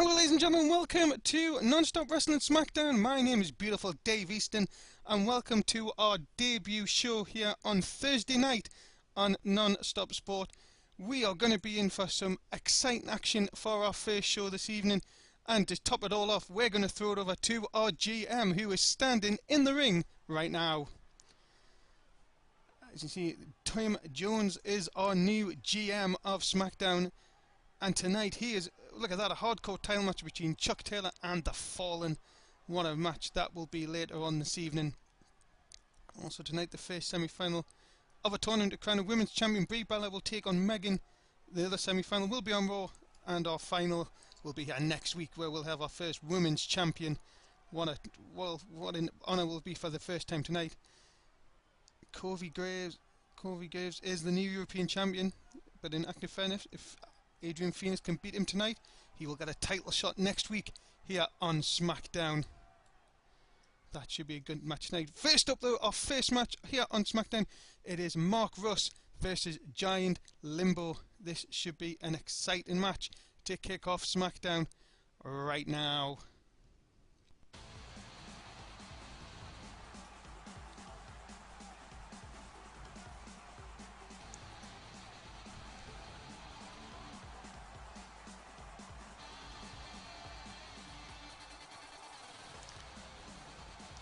Hello ladies and gentlemen, welcome to Non-Stop Wrestling Smackdown. My name is beautiful Dave Easton and welcome to our debut show here on Thursday night on Non-Stop Sport. We are going to be in for some exciting action for our first show this evening, and to top it all off we're going to throw it over to our GM who is standing in the ring right now. As you see, Tom Jones is our new GM of Smackdown, and tonight he is, look at that, a hardcore title match between Chuck Taylor and The Fallen. What a match that will be later on this evening. Also tonight, the first semi-final of a tournament to crown a women's champion. Brie Bella will take on Megan. The other semi-final will be on Raw, and our final will be here next week, where we'll have our first women's champion. What an honour will be for the first time tonight. Corey Graves is the new European champion, but in active fairness, if Adrian Phoenix can beat him tonight, he will get a title shot next week here on SmackDown. That should be a good match tonight. First up though, our first match here on SmackDown, it is Mark Russ versus Giant Limbo. This should be an exciting match to kick off SmackDown right now.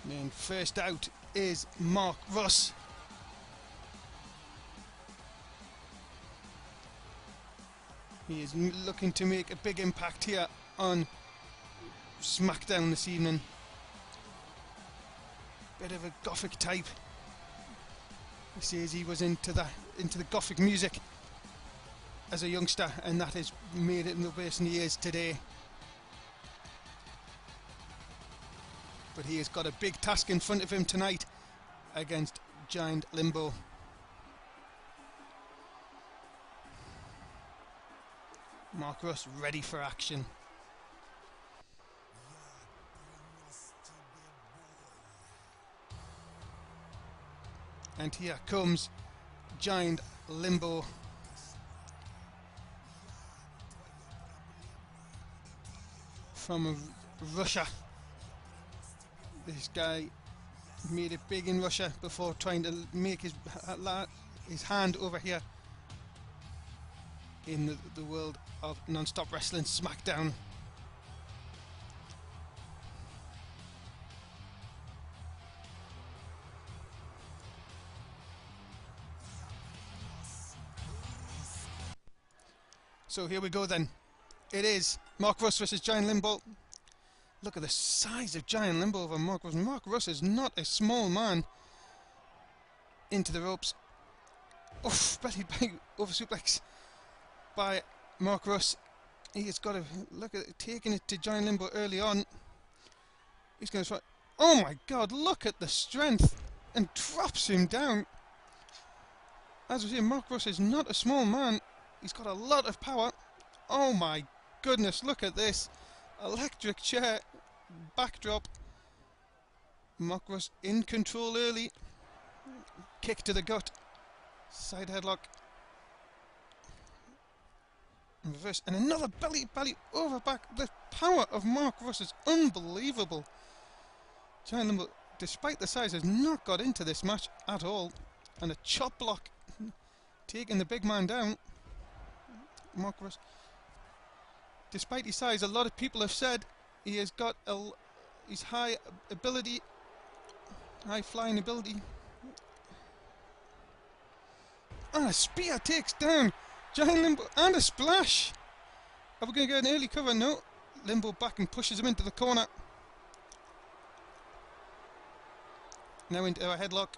And first out is Mark Russ. He is looking to make a big impact here on SmackDown this evening. Bit of a gothic type. He says he was into the gothic music as a youngster, and that has made it in the person he is today. But he has got a big task in front of him tonight against Giant Limbo. Mark Russ ready for action. And here comes Giant Limbo. From Russia. This guy made it big in Russia before trying to make his hand over here in the world of non-stop wrestling SmackDown. So here we go then. It is Mark Russ versus Giant Limbo. Look at the size of Giant Limbo over Mark Russ. Mark Russ is not a small man. Into the ropes. Oof, belly over suplex by Mark Russ. He has got to look at it, taking it to Giant Limbo early on. He's going to try. Oh my God! Look at the strength, and drops him down. As we see, Mark Russ is not a small man. He's got a lot of power. Oh my goodness! Look at this. Electric chair, backdrop. Mark Russ in control early. Kick to the gut. Side headlock. Reverse. And another belly over back. The power of Mark Russ is unbelievable. Giant Limbo, despite the size, has not got into this match at all. And a chop block. Taking the big man down. Mark Russ. Despite his size, a lot of people have said he has got his high ability, high flying ability. And a spear takes down Giant Limbo, and a splash. Are we going to get an early cover? No. Limbo back and pushes him into the corner. Now into a headlock.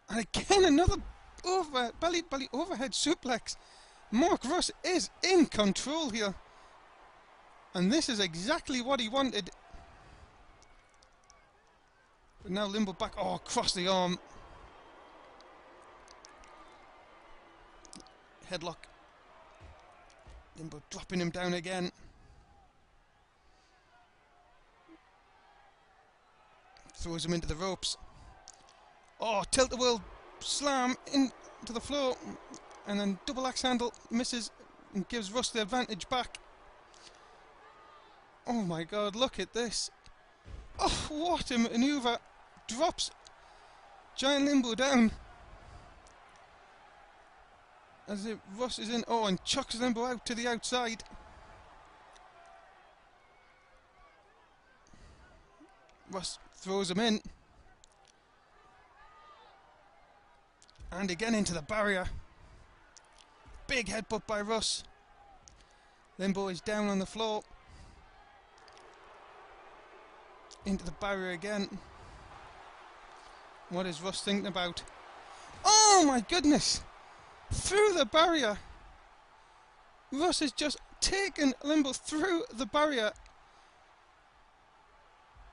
And again another belly overhead suplex. Mark Russ is in control here, and this is exactly what he wanted. But now Limbo back, oh, across the arm. Headlock. Limbo dropping him down again. Throws him into the ropes. Oh, tilt-a-whirl slam into the floor. And then double axe handle misses and gives Russ the advantage back. Oh my god, look at this. Oh, what a manoeuvre. Drops Giant Limbo down. As if Russ is in, oh, and chucks Limbo out to the outside. Russ throws him in. And again into the barrier. Big headbutt by Russ. Limbo is down on the floor. Into the barrier again. What is Russ thinking about? Oh my goodness! Through the barrier! Russ has just taken Limbo through the barrier.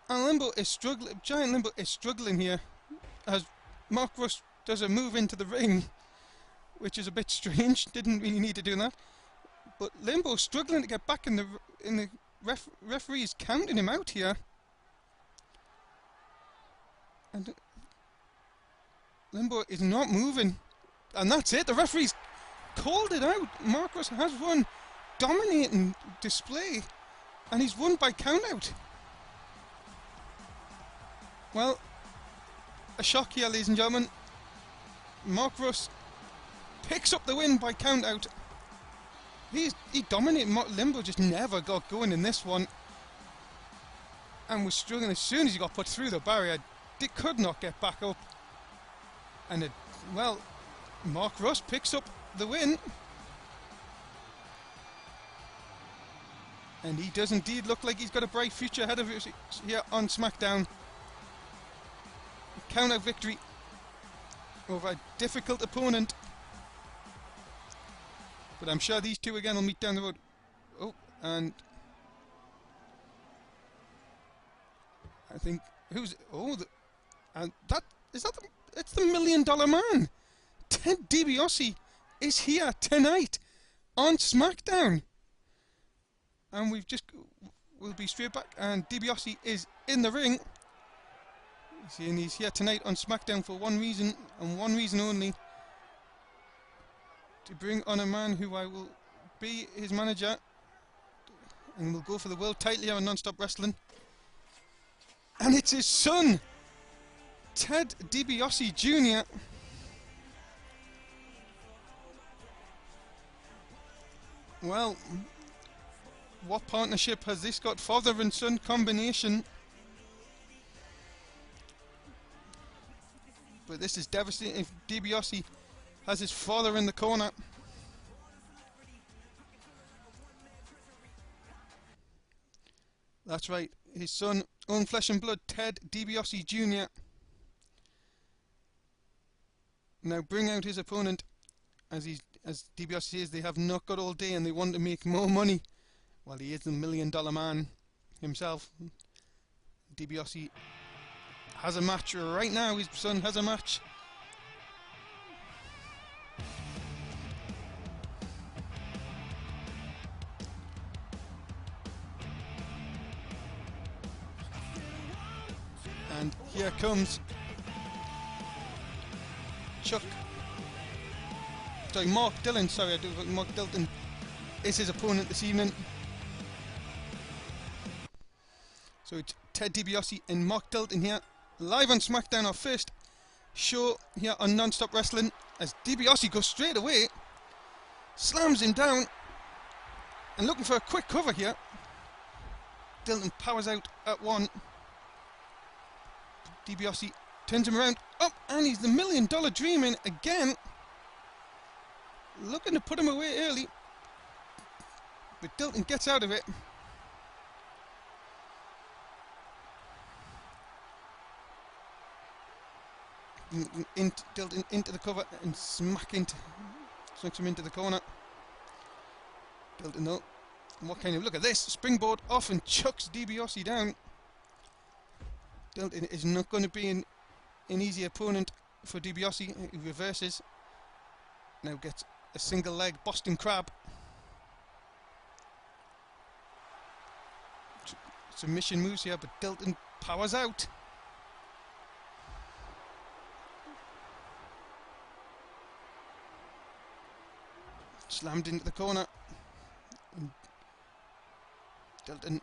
And Limbo is struggling. Giant Limbo is struggling here as Mark Russ does a move into the ring, which is a bit strange. Didn't really need to do that. But Limbo struggling to get back in the referee's counting him out here. And Limbo is not moving. And that's it. The referee's called it out. Mark Russ has won. Dominating display. And he's won by countout. Well, a shock here, ladies and gentlemen. Mark Russ picks up the win by countout. He dominated. Limbo just never got going in this one. And was struggling as soon as he got put through the barrier. They could not get back up. And well, Mark Russ picks up the win. And he does indeed look like he's got a bright future ahead of him here on Smackdown. Count-out victory over a difficult opponent. But I'm sure these two again will meet down the road. Oh, and I think and it's the $1 Million Man. Ted DiBiase is here tonight on Smackdown. And we'll be straight back, and DiBiase is in the ring. And he's here tonight on Smackdown for one reason, and one reason only. To bring on a man who I will be his manager, and will go for the world title here on Non-Stop Wrestling. And it's his son, Ted DiBiase Jr. Well, what partnership has this got? Father and son combination. But this is devastating if DiBiase has his father in the corner. That's right, his son, own flesh and blood, Ted DiBiase Jr. Now bring out his opponent. As DiBiase says, they have not got all day and they want to make more money. Well, he is the $1 Million Man himself. DiBiase has a match right now. His son has a match. And here comes Mark Dillon. Sorry, Mark Dilton is his opponent this evening. So it's Ted DiBiase and Mark Dilton here, live on Smackdown, our first show here on Non-Stop Wrestling, as DiBiase goes straight away, slams him down, and looking for a quick cover here. Dilton powers out at one. DiBiase turns him around, up, and he's the $1 Million Dream in again. Looking to put him away early, but Dilton gets out of it. Dilton into the cover and smacks him into the corner. Dilton though, what kind of, look at this, springboard off and chucks DiBiase down. Dilton is not going to be an easy opponent for DiBiase. He reverses, now gets a single leg Boston Crab. Submission moves here, but Dilton powers out. Slammed into the corner. Dilton.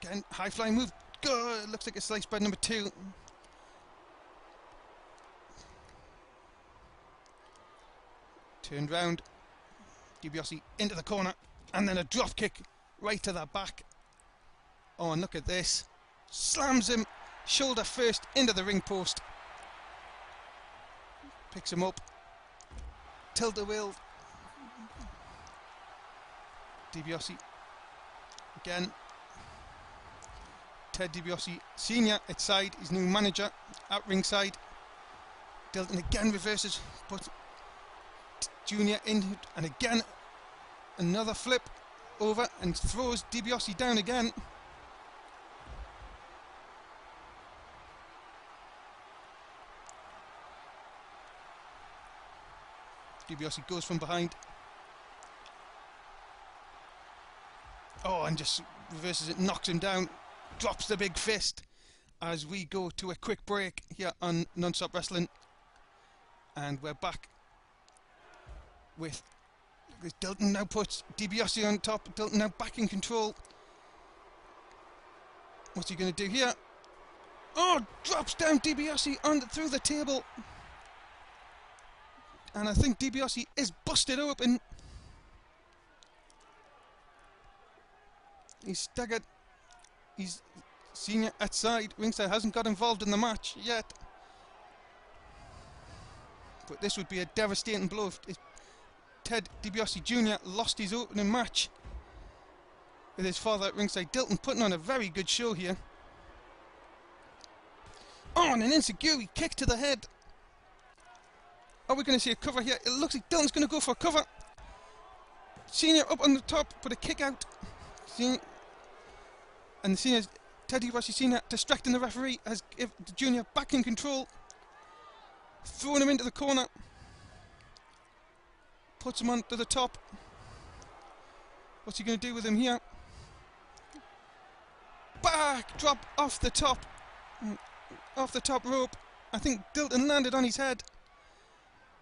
Again, high flying move. Good. Looks like a sliced bread number 2. Turned round. DiBiase into the corner. And then a drop kick right to the back. Oh, and look at this. Slams him shoulder first into the ring post. Picks him up. Tilt-a-will. DiBiase. Again. Ted DiBiase Senior at side, his new manager at ringside. Dilton again reverses, puts Junior in, and again another flip over and throws DiBiase down again. DiBiase goes from behind. Oh, and just reverses it, knocks him down, drops the big fist as we go to a quick break here on Non-Stop Wrestling. And we're back with Dilton now puts DiBiase on top. Dilton now back in control. What's he going to do here? Oh, drops down DiBiase through the table. And I think DiBiase is busted open. He's staggered. He's Senior at side. Ringside hasn't got involved in the match yet. But this would be a devastating blow if Ted DiBiase Jr. lost his opening match with his father at ringside. Dilton putting on a very good show here. Oh, and an enziguri kick to the head. Are we going to see a cover here? It looks like Dilton's going to go for a cover. Senior up on the top, put a kick out. And the Senior's Ted DiBiase Senior distracting the referee as if the Junior back in control. Throwing him into the corner. Puts him on to the top. What's he going to do with him here? Back drop off the top. Off the top rope. I think Dilton landed on his head.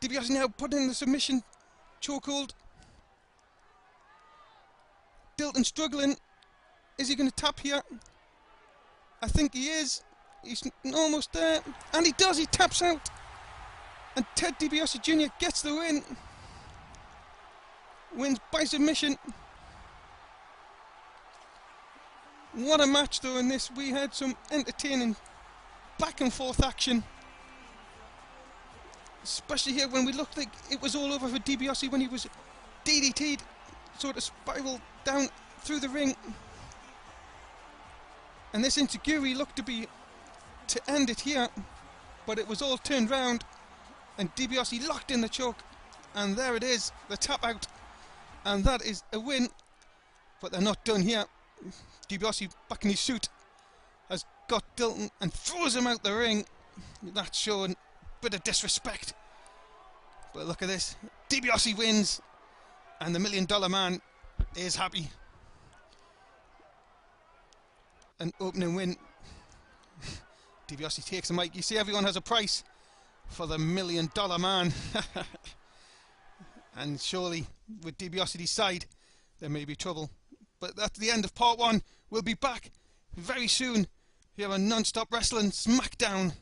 DiBiase now put in the submission chokehold. Dilton struggling. Is he going to tap here? I think he is. He's almost there. And he does. He taps out. And Ted DiBiase Jr. gets the win. Wins by submission. What a match though in this. We had some entertaining back and forth action. Especially here when we looked like it was all over for DiBiase when he was DDT'd, sort of spiraled down through the ring. And this enziguri looked to be to end it here, but it was all turned round and DiBiase locked in the choke, and there it is, the tap out, and that is a win. But they're not done here. DiBiase back in his suit has got Dilton and throws him out the ring. That's showing a bit of disrespect. But look at this, DiBiase wins and the $1 Million Man is happy. An opening win. DiBiase takes the mic. You see, everyone has a price for the $1 Million Man. And surely with DiBiase's side there may be trouble. But that's the end of part 1. We'll be back very soon here on Non-Stop Wrestling Smackdown.